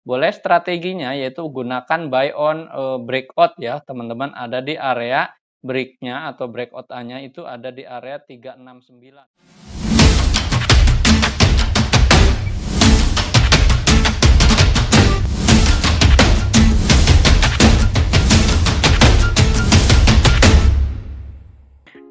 boleh strateginya yaitu gunakan buy on breakout ya teman-teman, ada di area breaknya atau breakout A-nya itu ada di area 369.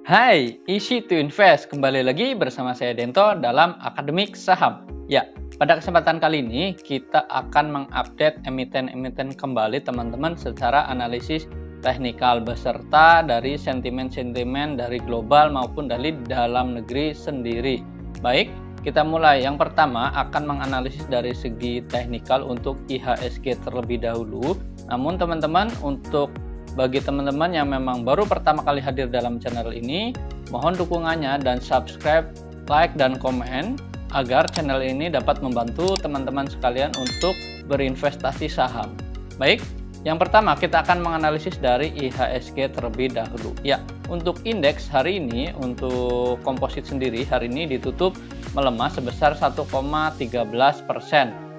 Hai, easy to invest. Kembali lagi bersama saya Dento dalam Akademik Saham. Ya, pada kesempatan kali ini kita akan mengupdate emiten-emiten kembali teman-teman secara analisis teknikal beserta dari sentimen-sentimen dari global maupun dari dalam negeri sendiri. Baik, kita mulai. Yang pertama akan menganalisis dari segi teknikal untuk IHSG terlebih dahulu. Namun teman-teman, untuk bagi teman-teman yang memang baru pertama kali hadir dalam channel ini, mohon dukungannya dan subscribe, like, dan komen agar channel ini dapat membantu teman-teman sekalian untuk berinvestasi saham. Baik, yang pertama kita akan menganalisis dari IHSG terlebih dahulu. Ya, untuk indeks hari ini, untuk komposit sendiri hari ini ditutup melemah sebesar 1,13%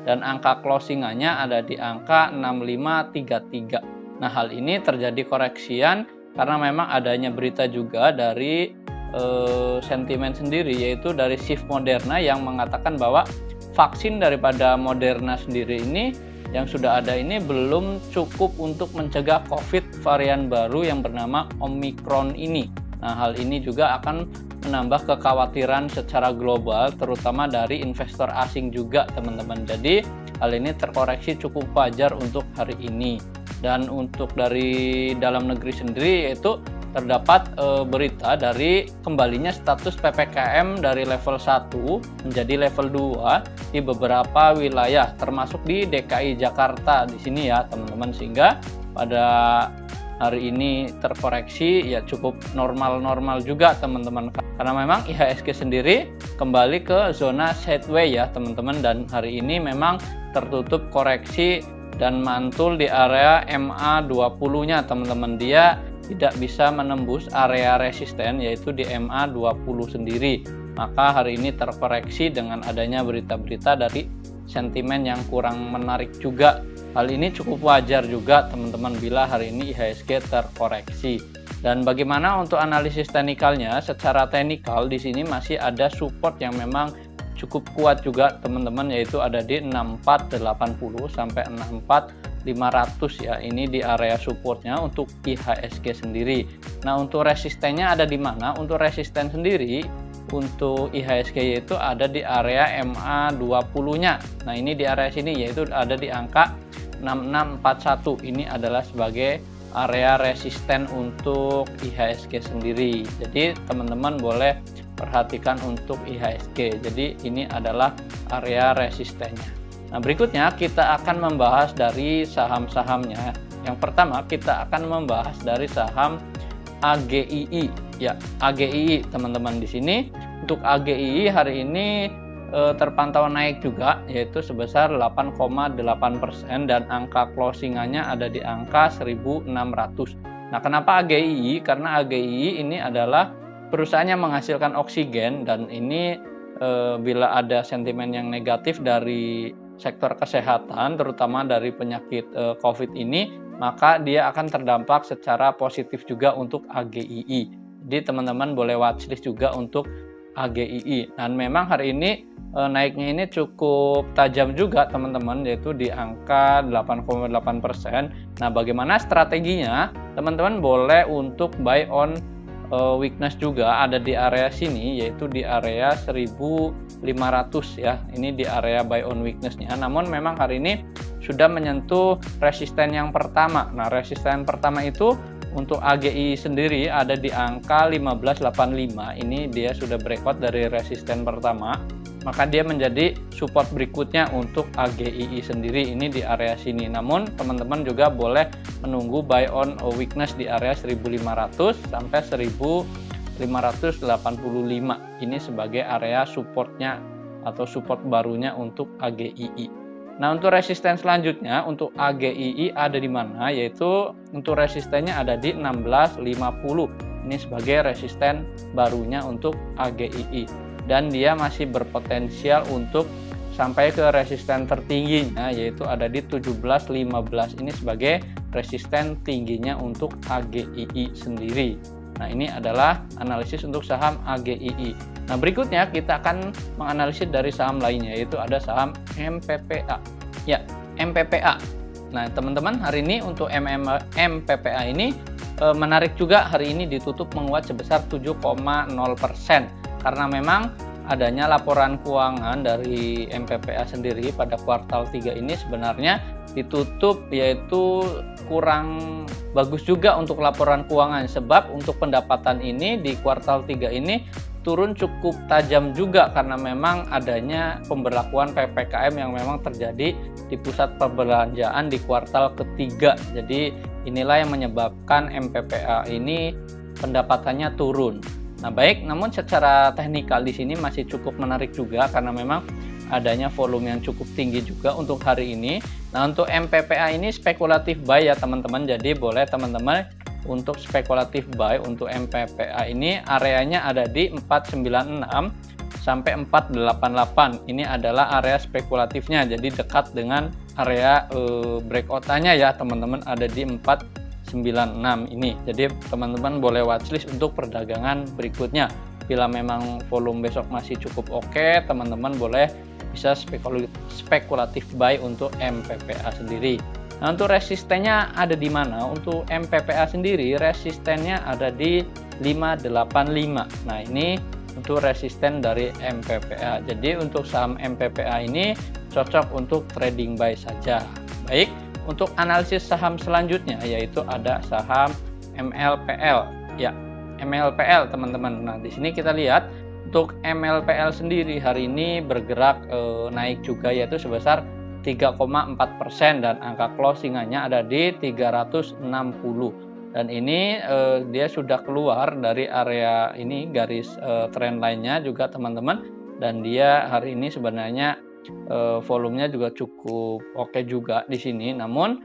dan angka closingannya ada di angka 6533. Nah, hal ini terjadi koreksian karena memang adanya berita juga dari sentimen sendiri, yaitu dari Shift Moderna yang mengatakan bahwa vaksin daripada Moderna sendiri ini yang sudah ada ini belum cukup untuk mencegah COVID varian baru yang bernama Omicron ini. Nah, hal ini juga akan menambah kekhawatiran secara global, terutama dari investor asing juga, teman-teman. Jadi, hal ini terkoreksi cukup wajar untuk hari ini. Dan untuk dari dalam negeri sendiri, yaitu terdapat berita dari kembalinya status PPKM dari level 1 menjadi level 2 di beberapa wilayah, termasuk di DKI Jakarta di sini ya, teman-teman, sehingga pada hari ini terkoreksi ya cukup normal-normal juga, teman-teman, karena memang IHSG sendiri kembali ke zona sideways ya, teman-teman, dan hari ini memang tertutup koreksi dan mantul di area MA20-nya, teman-teman. Dia tidak bisa menembus area resisten yaitu di MA20 sendiri. Maka hari ini terkoreksi dengan adanya berita-berita dari sentimen yang kurang menarik juga. Hal ini cukup wajar juga, teman-teman, bila hari ini IHSG terkoreksi. Dan bagaimana untuk analisis teknikalnya? Secara teknikal di sini masih ada support yang memang cukup kuat juga, teman-teman, yaitu ada di 6480 sampai 64500 ya. Ini di area supportnya untuk IHSG sendiri. Nah, untuk resistennya ada di mana? Untuk resisten sendiri untuk IHSG yaitu ada di area MA20-nya. Nah, ini di area sini yaitu ada di angka 6641. Ini adalah sebagai area resisten untuk IHSG sendiri. Jadi teman-teman boleh perhatikan untuk IHSG. Jadi ini adalah area resistennya. Nah, berikutnya kita akan membahas dari saham-sahamnya. Yang pertama kita akan membahas dari saham AGII. Ya, AGII, teman-teman, di sini untuk AGII hari ini terpantau naik juga, yaitu sebesar 8,8% dan angka closingannya ada di angka 1600. Nah, kenapa AGII? Karena AGII ini adalah perusahaan yang menghasilkan oksigen, dan ini bila ada sentimen yang negatif dari sektor kesehatan, terutama dari penyakit COVID ini, maka dia akan terdampak secara positif juga untuk AGII. Jadi teman-teman boleh watchlist juga untuk AGII. Dan memang hari ini naiknya ini cukup tajam juga, teman-teman, yaitu di angka 8,8%. Nah, bagaimana strateginya? Teman-teman boleh untuk buy on weakness juga ada di area sini, yaitu di area 1500 ya. Ini di area buy on weakness-nya. Namun memang hari ini sudah menyentuh resisten yang pertama. Nah, resisten pertama itu untuk AGI sendiri ada di angka 1585. Ini dia sudah breakout dari resisten pertama, maka dia menjadi support berikutnya untuk AGII sendiri, ini di area sini. Namun teman-teman juga boleh menunggu buy on weakness di area 1500 sampai 1585. Ini sebagai area supportnya atau support barunya untuk AGII. Nah, untuk resisten selanjutnya untuk AGII ada di mana? Yaitu untuk resistennya ada di 1650. Ini sebagai resisten barunya untuk AGII. Dan dia masih berpotensial untuk sampai ke resisten tertingginya, yaitu ada di 17.15. Ini sebagai resisten tingginya untuk AGII sendiri. Nah, ini adalah analisis untuk saham AGII. Nah, berikutnya kita akan menganalisis dari saham lainnya, yaitu ada saham MPPA. Ya, MPPA. Nah, teman-teman, hari ini untuk MPPA ini menarik juga. Hari ini ditutup menguat sebesar 7,0%, karena memang adanya laporan keuangan dari MPPA sendiri pada kuartal 3 ini sebenarnya ditutup yaitu kurang bagus juga untuk laporan keuangan, sebab untuk pendapatan ini di kuartal 3 ini turun cukup tajam juga karena memang adanya pemberlakuan PPKM yang memang terjadi di pusat perbelanjaan di kuartal ketiga. Jadi inilah yang menyebabkan MPPA ini pendapatannya turun. Nah, baik, namun secara teknikal di sini masih cukup menarik juga karena memang adanya volume yang cukup tinggi juga untuk hari ini. Nah, untuk MPPA ini spekulatif buy ya teman-teman. Jadi boleh teman-teman untuk spekulatif buy untuk MPPA ini areanya ada di 496 sampai 488. Ini adalah area spekulatifnya. Jadi dekat dengan area breakout-nya ya teman-teman, ada di 496 ini. Jadi teman-teman boleh watchlist untuk perdagangan berikutnya. Bila memang volume besok masih cukup oke, teman-teman boleh bisa spekulatif buy untuk MPPA sendiri. Nah, untuk resistennya ada di mana? Untuk MPPA sendiri resistennya ada di 585. Nah, ini untuk resisten dari MPPA. Jadi untuk saham MPPA ini cocok untuk trading buy saja. Baik, untuk analisis saham selanjutnya yaitu ada saham MLPL. Ya, MLPL teman-teman. Nah, di sini kita lihat untuk MLPL sendiri hari ini bergerak naik juga, yaitu sebesar 3,4% dan angka closingannya ada di 360. Dan ini dia sudah keluar dari area ini garis trend lainnya juga teman-teman, dan dia hari ini sebenarnya volumenya juga cukup oke juga di sini. Namun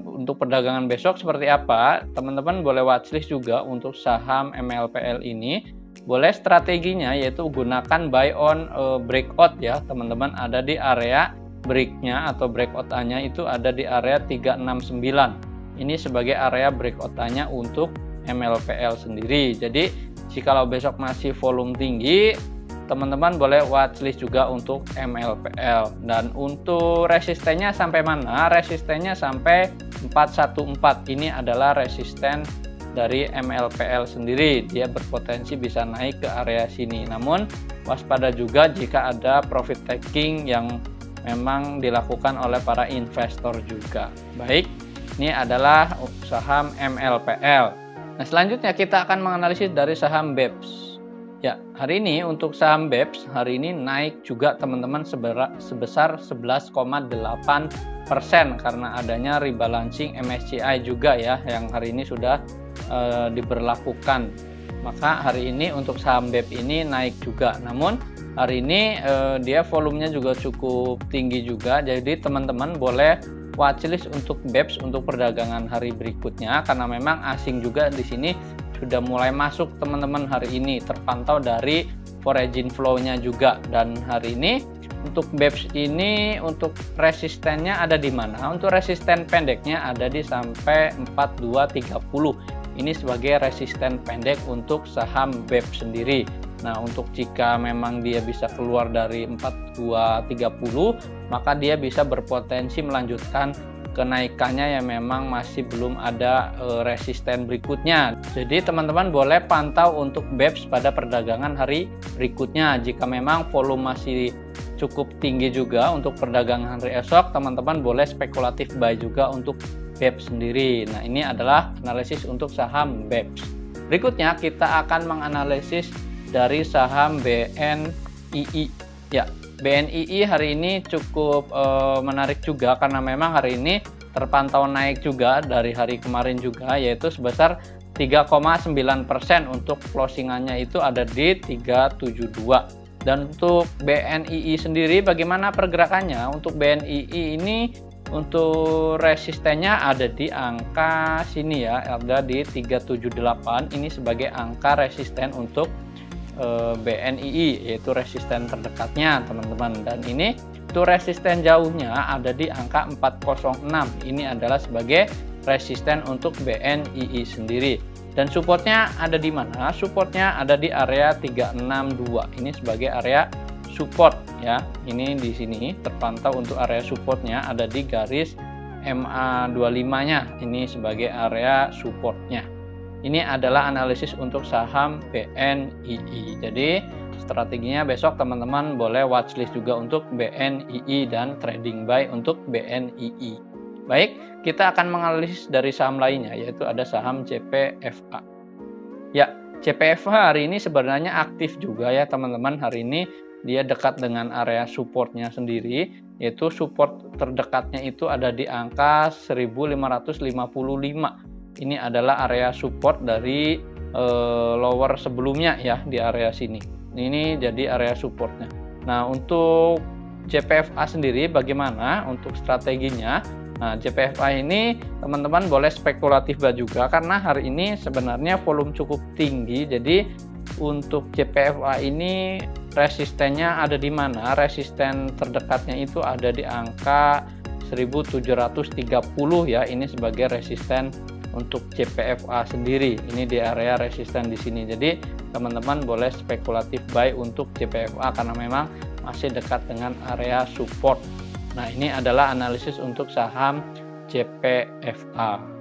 untuk perdagangan besok seperti apa, teman-teman boleh watchlist juga untuk saham MLPL ini. Boleh strateginya yaitu gunakan buy on breakout ya teman-teman, ada di area breaknya atau breakout-nya itu ada di area 369. Ini sebagai area breakout-nya untuk MLPL sendiri. Jadi jikalau besok masih volume tinggi, teman-teman boleh watchlist juga untuk MLPL. Dan untuk resistennya sampai mana? Resistennya sampai 414. Ini adalah resisten dari MLPL sendiri. Dia berpotensi bisa naik ke area sini. Namun waspada juga jika ada profit taking yang memang dilakukan oleh para investor juga. Baik, ini adalah saham MLPL. Nah, selanjutnya kita akan menganalisis dari saham BEPS. Ya, hari ini untuk saham BEPS hari ini naik juga teman-teman sebesar 11,8% karena adanya rebalancing MSCI juga ya yang hari ini sudah diberlakukan. Maka hari ini untuk saham BEPS ini naik juga. Namun hari ini dia volumenya juga cukup tinggi juga. Jadi teman-teman boleh watchlist untuk BEPS untuk perdagangan hari berikutnya karena memang asing juga di sini sudah mulai masuk teman-teman hari ini, terpantau dari foreign flow-nya juga. Dan hari ini untuk BEPS ini untuk resistennya ada di mana? Untuk resisten pendeknya ada di sampai 4230. Ini sebagai resisten pendek untuk saham BEPS sendiri. Nah, untuk jika memang dia bisa keluar dari 4230, maka dia bisa berpotensi melanjutkan kenaikannya yang memang masih belum ada resisten berikutnya. Jadi teman-teman boleh pantau untuk BEPS pada perdagangan hari berikutnya. Jika memang volume masih cukup tinggi juga untuk perdagangan hari esok, teman-teman boleh spekulatif buy juga untuk BEPS sendiri. Nah, ini adalah analisis untuk saham BEPS. Berikutnya kita akan menganalisis dari saham BNII. Ya, BNII hari ini cukup menarik juga karena memang hari ini terpantau naik juga dari hari kemarin juga, yaitu sebesar 3,9% untuk closingannya itu ada di 372. Dan untuk BNII sendiri bagaimana pergerakannya? Untuk BNII ini untuk resistennya ada di angka sini ya, ada di 378. Ini sebagai angka resisten untuk BNII, yaitu resisten terdekatnya teman-teman, dan ini itu resisten jauhnya ada di angka 406. Ini adalah sebagai resisten untuk BNII sendiri. Dan supportnya ada di mana? Supportnya ada di area 362. Ini sebagai area support ya. Ini di sini terpantau untuk area supportnya ada di garis MA25-nya. Ini sebagai area supportnya. Ini adalah analisis untuk saham BNII. Jadi strateginya besok teman-teman boleh watchlist juga untuk BNII dan trading buy untuk BNII. Baik, kita akan menganalisis dari saham lainnya, yaitu ada saham CPFA. Ya, CPFA hari ini sebenarnya aktif juga ya teman-teman. Hari ini dia dekat dengan area supportnya sendiri, yaitu support terdekatnya itu ada di angka 1555. Ini adalah area support dari lower sebelumnya ya, di area sini. Ini jadi area supportnya. Nah, untuk CPFA sendiri bagaimana untuk strateginya? Nah, CPFA ini teman-teman boleh spekulatif juga karena hari ini sebenarnya volume cukup tinggi. Jadi untuk CPFA ini resistennya ada di mana? Resisten terdekatnya itu ada di angka 1730 ya. Ini sebagai resisten untuk CPFA sendiri. Ini di area resisten di sini. Jadi teman-teman boleh spekulatif buy untuk CPFA karena memang masih dekat dengan area support. Nah, ini adalah analisis untuk saham CPFA.